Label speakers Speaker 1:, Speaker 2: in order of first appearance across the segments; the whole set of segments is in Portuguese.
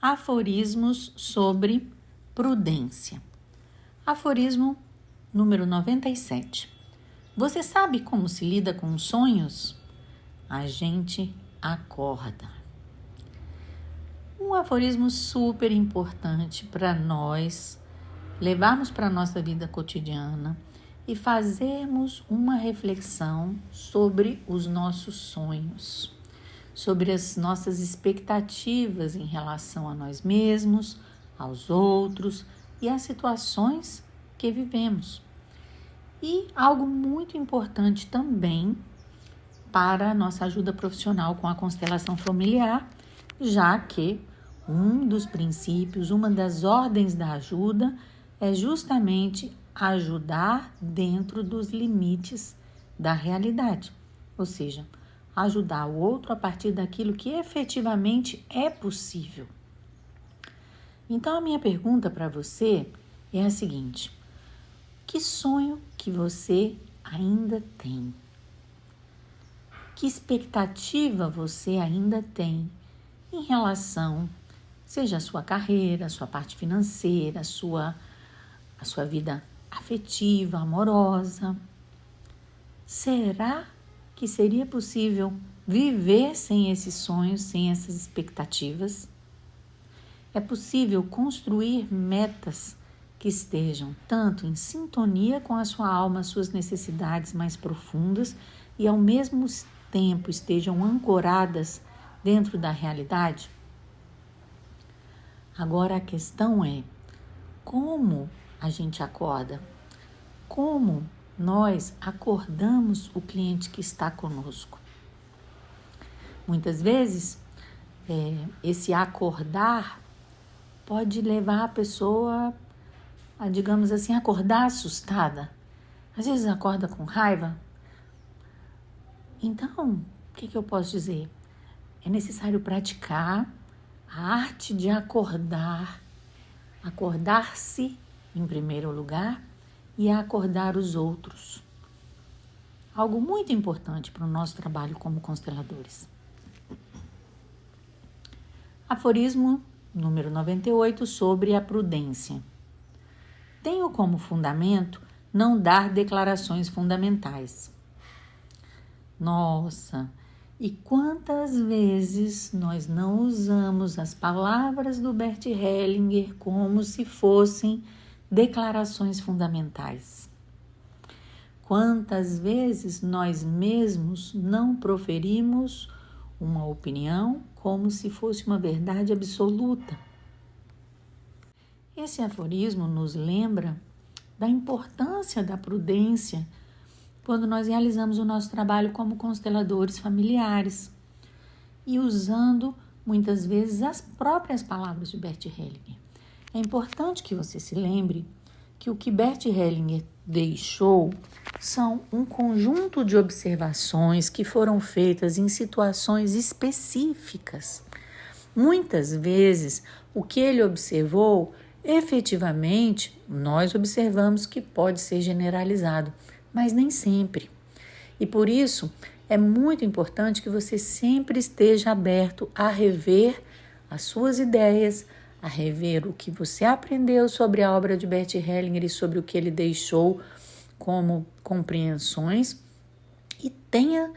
Speaker 1: Aforismos sobre prudência. Aforismo número 97. Você sabe como se lida com os sonhos? A gente acorda. Um aforismo super importante para nós levarmos para a nossa vida cotidiana e fazermos uma reflexão sobre os nossos sonhos, sobre as nossas expectativas em relação a nós mesmos, aos outros e às situações que vivemos. E algo muito importante também para a nossa ajuda profissional com a constelação familiar, já que um dos princípios, uma das ordens da ajuda é justamente ajudar dentro dos limites da realidade, ou seja, ajudar o outro a partir daquilo que efetivamente é possível. Então, a minha pergunta para você é a seguinte: que sonho que você ainda tem? Que expectativa você ainda tem em relação, seja a sua carreira, a sua parte financeira, a sua vida afetiva, amorosa? Será que seria possível viver sem esses sonhos, sem essas expectativas? É possível construir metas que estejam tanto em sintonia com a sua alma, suas necessidades mais profundas e ao mesmo tempo estejam ancoradas dentro da realidade? Agora a questão é: como a gente acorda? Como nós acordamos o cliente que está conosco? Muitas vezes, esse acordar pode levar a pessoa a, digamos assim, acordar assustada. Às vezes acorda com raiva. Então, o que eu posso dizer? É necessário praticar a arte de acordar-se em primeiro lugar e acordar os outros. Algo muito importante para o nosso trabalho como consteladores. Aforismo número 98 sobre a prudência. Tenho como fundamento não dar declarações fundamentais. Nossa, e quantas vezes nós não usamos as palavras do Bert Hellinger como se fossem declarações fundamentais? Quantas vezes nós mesmos não proferimos uma opinião como se fosse uma verdade absoluta? Esse aforismo nos lembra da importância da prudência quando nós realizamos o nosso trabalho como consteladores familiares e usando muitas vezes as próprias palavras de Bert Hellinger. É importante que você se lembre que o que Bert Hellinger deixou são um conjunto de observações que foram feitas em situações específicas. Muitas vezes, o que ele observou, efetivamente, nós observamos que pode ser generalizado, mas nem sempre. E por isso, é muito importante que você sempre esteja aberto a rever as suas ideias, a rever o que você aprendeu sobre a obra de Bert Hellinger e sobre o que ele deixou como compreensões e tenha,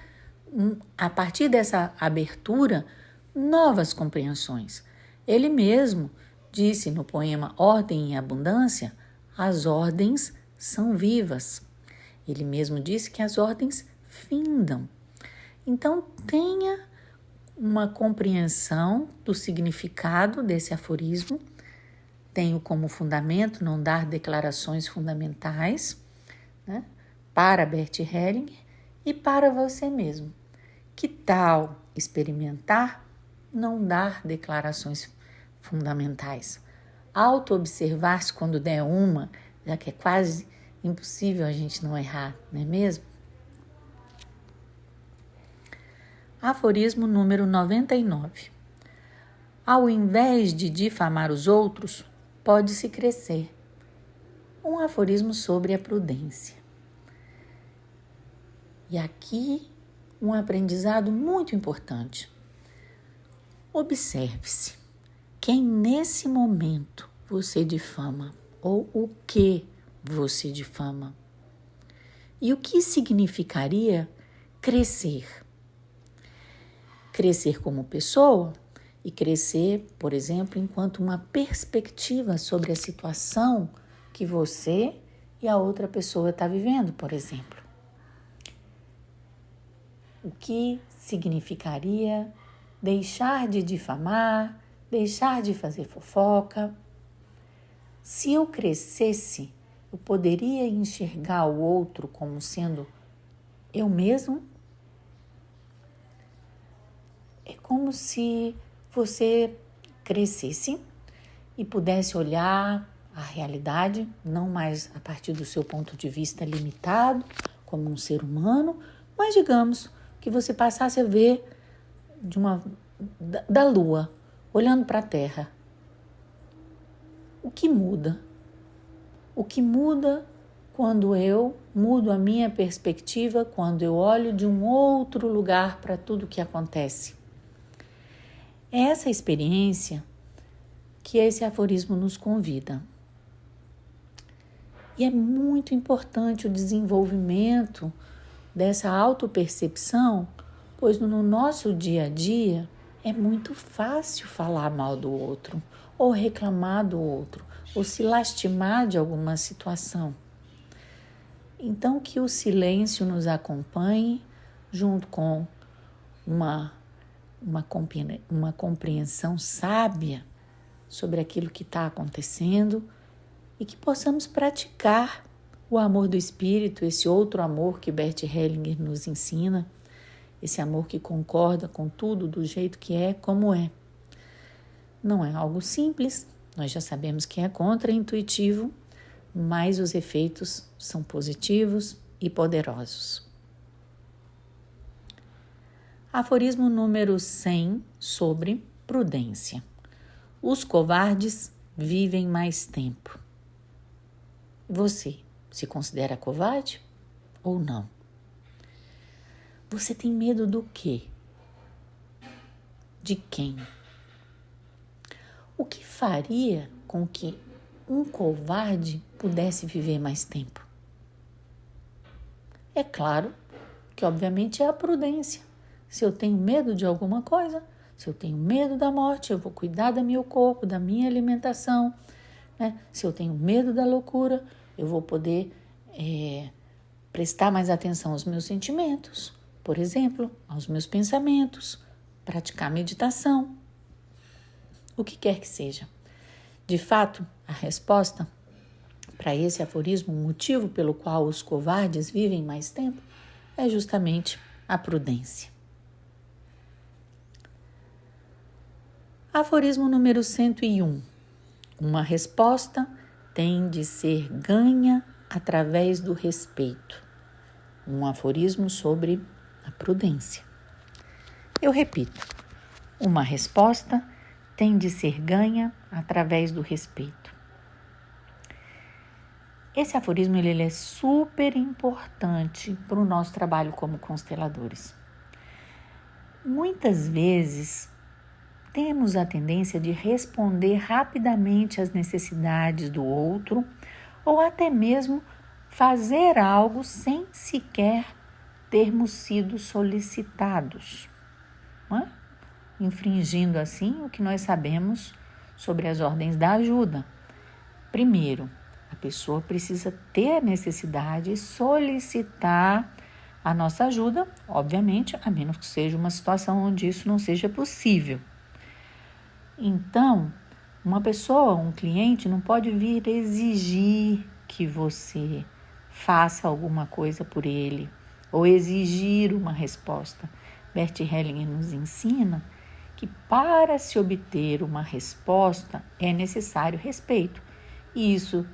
Speaker 1: a partir dessa abertura, novas compreensões. Ele mesmo disse no poema Ordem e Abundância: as ordens são vivas. Ele mesmo disse que as ordens findam. Então, tenha uma compreensão do significado desse aforismo. Tenho como fundamento não dar declarações fundamentais, né, para Bert Hellinger e para você mesmo. Que tal experimentar não dar declarações fundamentais? Auto-observar-se quando der uma, já que é quase impossível a gente não errar, não é mesmo? Aforismo número 99. Ao invés de difamar os outros, pode-se crescer. Um aforismo sobre a prudência. E aqui um aprendizado muito importante. Observe-se. quem nesse momento você difama ou o que você difama. E o que significaria crescer? Crescer como pessoa e crescer, por exemplo, enquanto uma perspectiva sobre a situação que você e a outra pessoa está vivendo, por exemplo. O que significaria deixar de difamar, deixar de fazer fofoca? Se eu crescesse, eu poderia enxergar o outro como sendo eu mesmo? É como se você crescesse e pudesse olhar a realidade, não mais a partir do seu ponto de vista limitado, como um ser humano, mas digamos que você passasse a ver da lua, olhando para a Terra. O que muda? O que muda quando eu mudo a minha perspectiva, quando eu olho de um outro lugar para tudo que acontece? É essa experiência que esse aforismo nos convida. E é muito importante o desenvolvimento dessa autopercepção, pois no nosso dia a dia é muito fácil falar mal do outro, ou reclamar do outro, ou se lastimar de alguma situação. Então, que o silêncio nos acompanhe junto com uma compreensão sábia sobre aquilo que está acontecendo e que possamos praticar o amor do Espírito, esse outro amor que Bert Hellinger nos ensina, esse amor que concorda com tudo do jeito que é, como é. Não é algo simples, nós já sabemos que é contraintuitivo, mas os efeitos são positivos e poderosos. Aforismo número 100 sobre prudência. Os covardes vivem mais tempo. Você se considera covarde ou não? Você tem medo do quê? De quem? O que faria com que um covarde pudesse viver mais tempo? É claro que, obviamente, é a prudência. Se eu tenho medo de alguma coisa, se eu tenho medo da morte, eu vou cuidar do meu corpo, da minha alimentação, né? Se eu tenho medo da loucura, eu vou poder prestar mais atenção aos meus sentimentos, por exemplo, aos meus pensamentos, praticar meditação, o que quer que seja. De fato, a resposta para esse aforismo, o motivo pelo qual os covardes vivem mais tempo, é justamente a prudência. Aforismo número 101. Uma resposta tem de ser ganha através do respeito. Um aforismo sobre a prudência. Eu repito. Uma resposta tem de ser ganha através do respeito. Esse aforismo ele é super importante para o nosso trabalho como consteladores. Muitas vezes temos a tendência de responder rapidamente às necessidades do outro ou até mesmo fazer algo sem sequer termos sido solicitados, né? Infringindo assim o que nós sabemos sobre as ordens da ajuda. Primeiro, a pessoa precisa ter a necessidade de solicitar a nossa ajuda, obviamente, a menos que seja uma situação onde isso não seja possível. Então, uma pessoa, um cliente, não pode vir exigir que você faça alguma coisa por ele ou exigir uma resposta. Bert Hellinger nos ensina que para se obter uma resposta é necessário respeito. E isso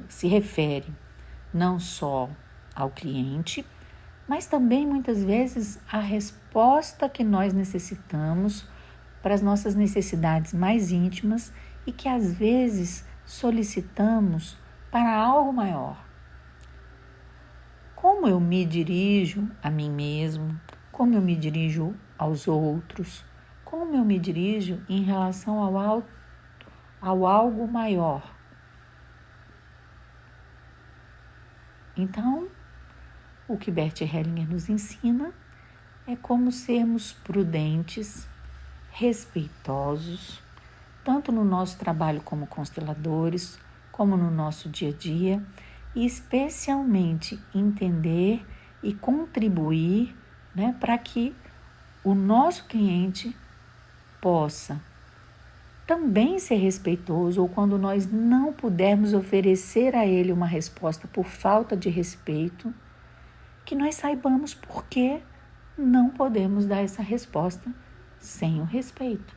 Speaker 1: se refere não só ao cliente, mas também muitas vezes à resposta que nós necessitamos para as nossas necessidades mais íntimas e que às vezes solicitamos para algo maior. Como eu me dirijo a mim mesmo, como eu me dirijo aos outros, Como eu me dirijo em relação ao algo maior? Então, o que Bert Hellinger nos ensina é como sermos prudentes, respeitosos, tanto no nosso trabalho como consteladores, como no nosso dia a dia, e especialmente entender e contribuir, para que o nosso cliente possa também ser respeitoso, ou quando nós não pudermos oferecer a ele uma resposta por falta de respeito, que nós saibamos por que não podemos dar essa resposta sem o respeito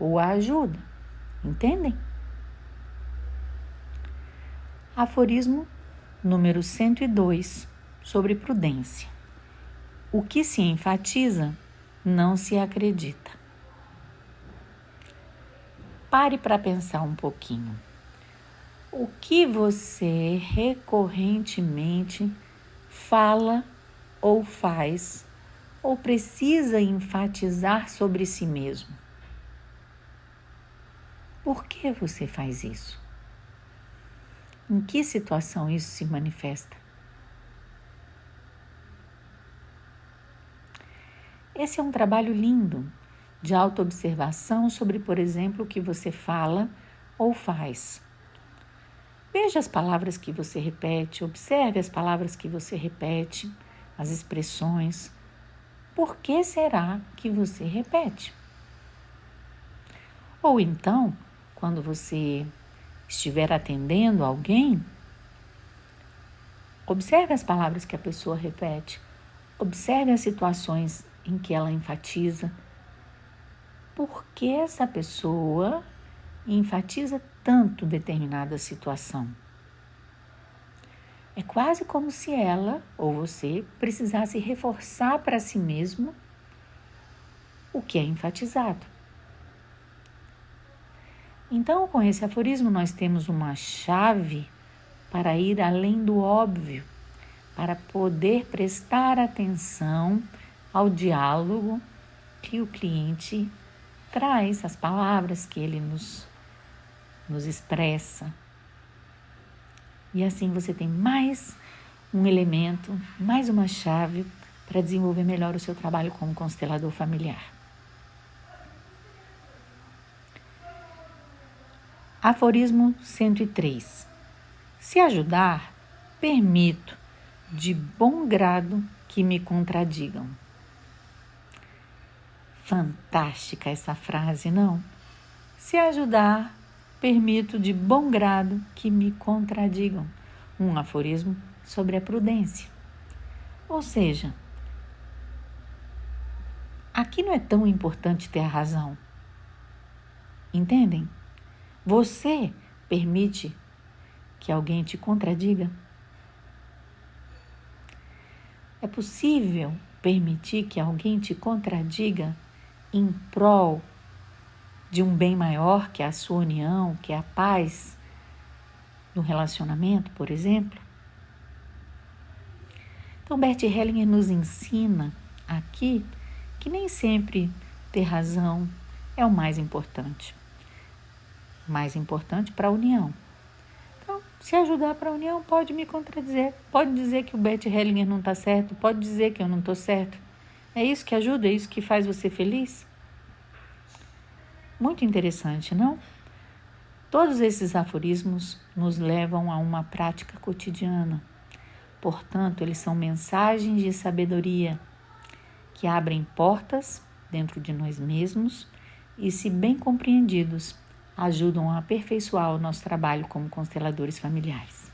Speaker 1: ou a ajuda. Entendem? Aforismo número 102, sobre prudência. O que se enfatiza, não se acredita. Pare para pensar um pouquinho. O que você recorrentemente fala ou faz ou precisa enfatizar sobre si mesmo? Por que você faz isso? Em que situação isso se manifesta? Esse é um trabalho lindo de autoobservação sobre, por exemplo, o que você fala ou faz. Veja as palavras que você repete, observe as palavras que você repete, as expressões. Por que será que você repete? Ou então, quando você estiver atendendo alguém, observe as palavras que a pessoa repete, observe as situações em que ela enfatiza. Por que essa pessoa enfatiza tanto determinada situação? É quase como se ela ou você precisasse reforçar para si mesmo o que é enfatizado. Então, com esse aforismo, nós temos uma chave para ir além do óbvio, para poder prestar atenção ao diálogo que o cliente traz, as palavras que ele nos expressa. E assim você tem mais um elemento, mais uma chave para desenvolver melhor o seu trabalho como constelador familiar. Aforismo 103. Se ajudar, permito de bom grado que me contradigam. Fantástica essa frase, não? Se ajudar, permito de bom grado que me contradigam. Um aforismo sobre a prudência. Ou seja, aqui não é tão importante ter a razão. Entendem? Você permite que alguém te contradiga? É possível permitir que alguém te contradiga em prol de um bem maior, que é a sua união, que é a paz no relacionamento, por exemplo? Então, Bert Hellinger nos ensina aqui que nem sempre ter razão é o mais importante. Mais importante para a união. Então, se ajudar para a união, pode me contradizer. Pode dizer que o Bert Hellinger não está certo, pode dizer que eu não estou certo. É isso que ajuda? É isso que faz você feliz? Muito interessante, não? Todos esses aforismos nos levam a uma prática cotidiana. Portanto, eles são mensagens de sabedoria que abrem portas dentro de nós mesmos e, se bem compreendidos, ajudam a aperfeiçoar o nosso trabalho como consteladores familiares.